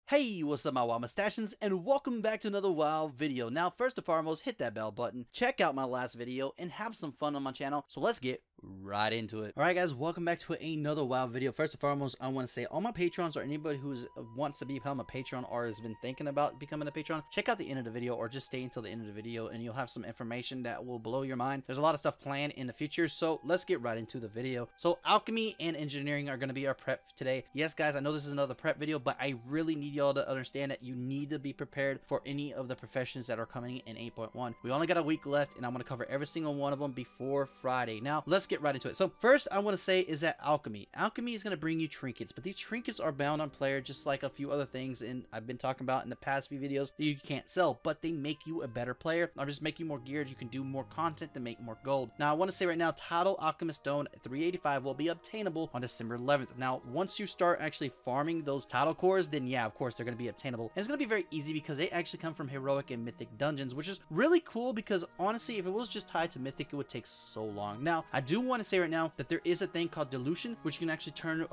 Hey, what's up my WoW Mustachians, and welcome back to another WoW video. Now, first and foremost, hit that bell button, check out my last video, and have some fun on my channel. So let's get right into it. Alright guys, welcome back to another WoW video. First and foremost, I want to say all my patrons or anybody who wants to become a patron or has been thinking about becoming a patron, check out the end of the video or just stay until the end of the video and you'll have some information that will blow your mind. There's a lot of stuff planned in the future, so let's get right into the video. So alchemy and engineering are going to be our prep today. Yes guys, I know this is another prep video, but I really need y'all to understand that you need to be prepared for any of the professions that are coming in 8.1. We only got a week left and I'm going to cover every single one of them before Friday. Now let's get right into it. So first I want to say is that alchemy is going to bring you trinkets, but these trinkets are bound on player just like a few other things and I've been talking about in the past few videos that you can't sell, but they make you a better player or just make you more geared. You can do more content to make more gold. Now I want to say right now, Tidal Alchemist Stone 385 will be obtainable on December 11th. Now once you start actually farming those Tidal cores, then yeah, of course they're going to be obtainable, and it's going to be very easy because they actually come from heroic and mythic dungeons, which is really cool because honestly if it was just tied to mythic it would take so long. Now I do want to say right now that there is a thing called dilution, which can actually turn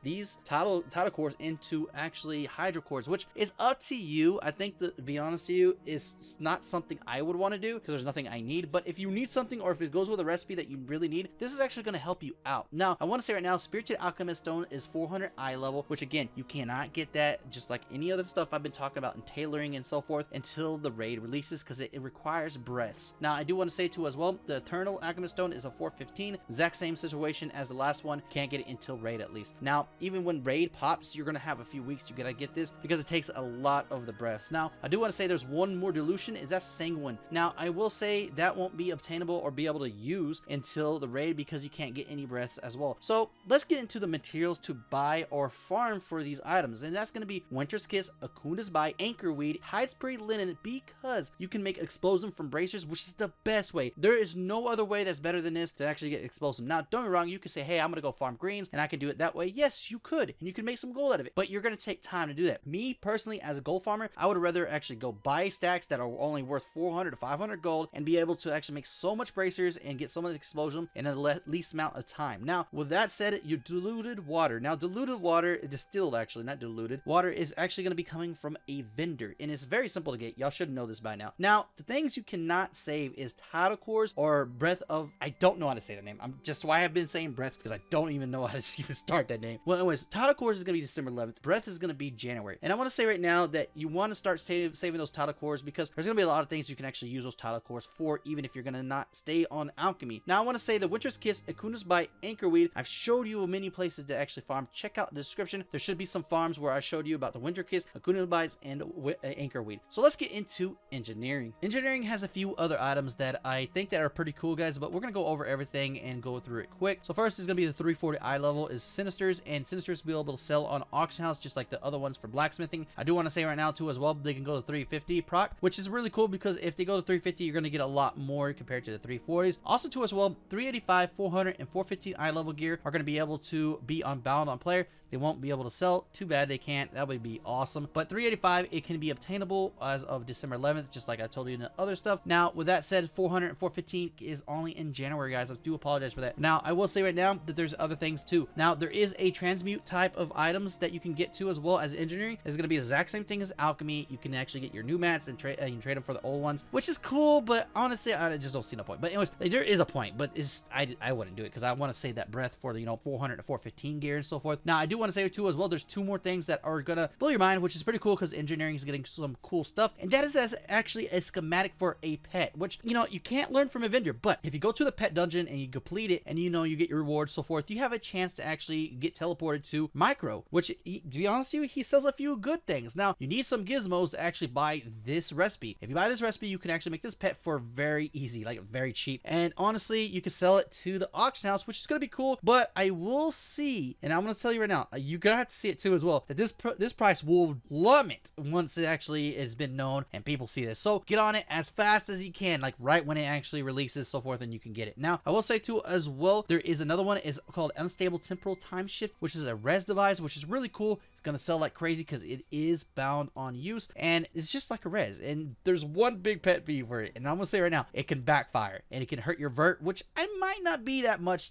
these tidal cores into actually hydro cores, which is up to you. I think that, to be honest to you, is not something I would want to do because there's nothing I need, but if you need something or if it goes with a recipe that you really need, this is actually going to help you out. Now I want to say right now, Spirited Alchemist Stone is 400 eye level, which again you cannot get that just like any other stuff I've been talking about in tailoring and so forth until the raid releases because it requires breaths. Now I do want to say too as well, the Eternal Alchemist Stone is a 415, exact same situation as the last one, can't get it until raid at least. Now even when raid pops, you're gonna have a few weeks to get this because it takes a lot of the breaths. Now I do want to say there's one more dilution, is that Sanguine. Now I will say that won't be obtainable or be able to use until the raid because you can't get any breaths as well. So let's get into the materials to buy or farm for these items, and that's going to be Winter's Kiss, Akuna's Bite, Anchorweed, Hidespray Linen, because you can make Explosive from bracers, which is the best way. There is no other way that's better than this to actually get Explosive. Now don't get me wrong, you could say, hey, I'm gonna go farm greens and I can do it that way. Yes, you could, and you can make some gold out of it, but you're gonna take time to do that. Me personally, as a gold farmer, I would rather actually go buy stacks that are only worth 400 to 500 gold and be able to actually make so much bracers and get so much Explosion in the least amount of time. Now with that said, your diluted water. Now diluted water, distilled actually, not diluted water, is actually going to be coming from a vendor, and it's very simple to get. Y'all should know this by now. Now the things you cannot save is Tidal cores or Breath of, I don't know how to say the name. I'm just why I've been saying breath because I don't even know how to even start that name. Well anyways, Tidal cores is going to be December 11th. Breath is going to be January, and I want to say right now that you want to start saving those Tidal cores because there's going to be a lot of things you can actually use those Tidal cores for, even if you're going to not stay on alchemy. Now I want to say the Winter's Kiss, Akuna's Bite, Anchorweed, I've showed you many places to actually farm. Check out the description. There should be some farms where I showed you about the Winter Kiss, Akuna's Bites, and Anchorweed. So let's get into engineering. Engineering has a few other items that I think that are pretty cool guys, but we're going to go over everything and go through it quick. So first is going to be the 340 eye level is Sinisters, and Sinisters will be able to sell on auction house just like the other ones for blacksmithing. I do want to say right now too as well, they can go to 350 proc, which is really cool because if they go to 350 you're going to get a lot more compared to the 340s. Also too as well, 385, 400, and 415 eye level gear are going to be able to be unbound on player. They won't be able to sell. Too bad they can't. That would be awesome. But 385, it can be obtainable as of December 11th, just like I told you in the other stuff. Now, with that said, 400 and 415 is only in January, guys. I do apologize for that. Now, I will say right now that there's other things too. Now, there is a transmute type of items that you can get to as well as engineering. It's going to be the exact same thing as alchemy. You can actually get your new mats and you can trade them for the old ones, which is cool, but honestly, I just don't see no point. But anyways, there is a point, but I wouldn't do it because I want to save that breath for the 400 to 415 gear and so forth. Now, I do want to say too as well, there's two more things that are gonna blow your mind, which is pretty cool because engineering is getting some cool stuff, and that is as actually a schematic for a pet, which you can't learn from a vendor, but if you go to the pet dungeon and you complete it and you get your rewards so forth, you have a chance to actually get teleported to Micro, which to be honest with you, he sells a few good things. Now you need some gizmos to actually buy this recipe. If you buy this recipe, you can actually make this pet for very easy, like very cheap, and honestly you can sell it to the auction house, which is gonna be cool. But I will see, and I'm gonna tell you right now, you gotta have to see it too as well, that this price will plummet once it actually has been known and people see this. So get on it as fast as you can, like right when it actually releases so forth, and you can get it. Now I will say too as well, there is another one is called Unstable Temporal Time Shift, which is a res device, which is really cool. It's gonna sell like crazy because it is bound on use, and it's just like a res. And there's one big pet peeve for it, and I'm gonna say right now, it can backfire and it can hurt your vert, which I might not be that much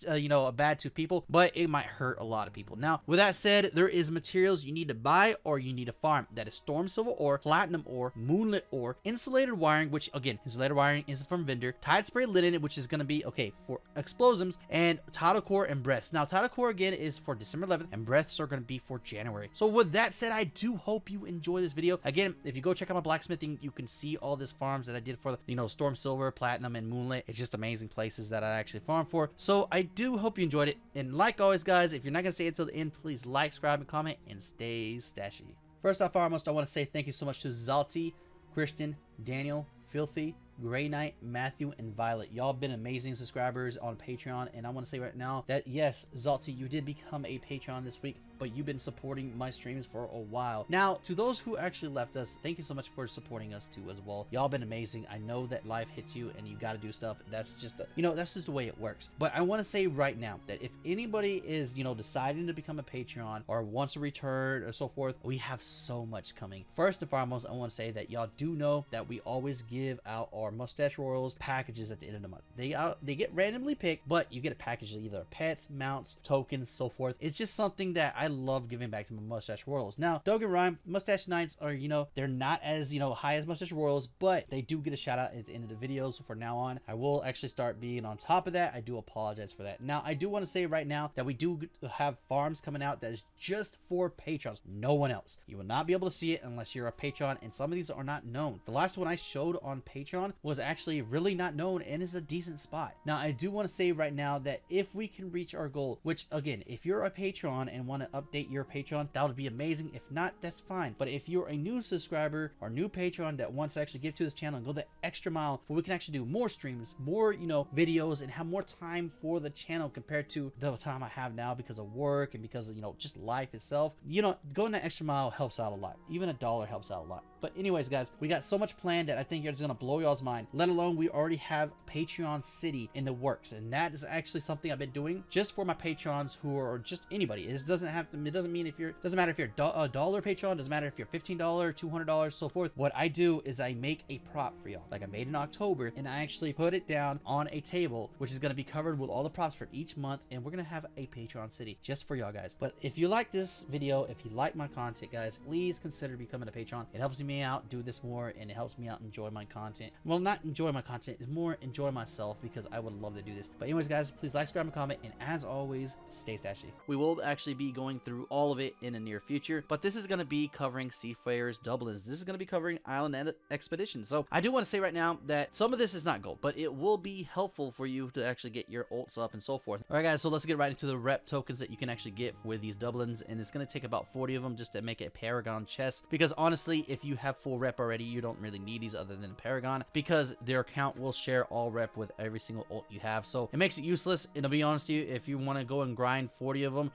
bad to people, but it might hurt a lot of people. Now with that said, there is materials you need to buy or you need to farm. That is storm silver ore, platinum ore, moonlit ore, insulated wiring, which again, insulated wiring is from vendor, tide spray linen, which is going to be okay for explosives, and tidal core and breaths. Now tidal core again is for December 11th, and breaths are going to be for January. So with that said, I do hope you enjoy this video. Again, if you go check out my blacksmithing, you can see all these farms that I did for storm silver, platinum, and moonlit. It's just amazing places that I actually farm for. So I do hope you enjoyed it, and like always guys, if you're not gonna stay until the end, please like, subscribe, and comment, and stay stashy. First off, foremost, I want to say thank you so much to Zalti, Christian, Daniel, Filthy, Grey Knight, Matthew, and Violet. Y'all been amazing subscribers on Patreon, and I want to say right now that yes, Zalti, you did become a Patreon this week, but you've been supporting my streams for a while. Now, to those who actually left us, thank you so much for supporting us too as well. Y'all been amazing. I know that life hits you and you got to do stuff. That's just, that's just the way it works. But I want to say right now that if anybody is, deciding to become a Patreon or wants to return or so forth, we have so much coming. First and foremost, I want to say that y'all do know that we always give out our Mustache Royals packages at the end of the month. They get randomly picked, but you get a package of either pets, mounts, tokens, so forth. It's just something that I love giving back to my Mustache Royals. Now, don't get me wrong, Mustache Knights are, they're not as, high as Mustache Royals, but they do get a shout out at the end of the videos. So from now on, I will actually start being on top of that. I do apologize for that. Now, I do want to say right now that we do have farms coming out that is just for patrons, no one else. You will not be able to see it unless you're a patron, and some of these are not known. The last one I showed on Patreon was actually really not known and is a decent spot. Now, I do want to say right now that if we can reach our goal, which again, if you're a patron and want to update your Patreon, that would be amazing. If not, that's fine. But if you're a new subscriber or new patron that wants to actually give to this channel and go the extra mile, where we can actually do more streams, more videos, and have more time for the channel compared to the time I have now because of work and because of just life itself, going that extra mile helps out a lot. Even $1 helps out a lot. But anyways guys, we got so much planned that I think it's gonna blow y'all's mind, let alone we already have Patreon City in the works, and that is actually something I've been doing just for my patrons who are just anybody. It doesn't mean if you're, doesn't matter if you're a dollar patron, doesn't matter if you're $15, $200, so forth. What I do is I make a prop for y'all, like I made in October, and I actually put it down on a table, which is going to be covered with all the props for each month, and we're going to have a Patreon City just for y'all guys. But if you like this video, if you like my content guys, please consider becoming a patron. It helps me out do this more, and it helps me out enjoy my content. Well, not enjoy my content, it's more enjoy myself, because I would love to do this. But anyways guys, please like, subscribe, and comment, and as always, stay stashy. We will actually be going through all of it in the near future, but this is going to be covering Seafarer's Doublins. This is going to be covering Island Expedition. So I do want to say right now that some of this is not gold, but it will be helpful for you to actually get your ults up and so forth. All right guys, so let's get right into the rep tokens that you can actually get with these Doublins, and it's going to take about 40 of them just to make a Paragon chest, because honestly, if you have full rep already, you don't really need these other than Paragon, because their account will share all rep with every single ult you have. So it makes it useless, and to be honest with you, if you want to go and grind 40 of them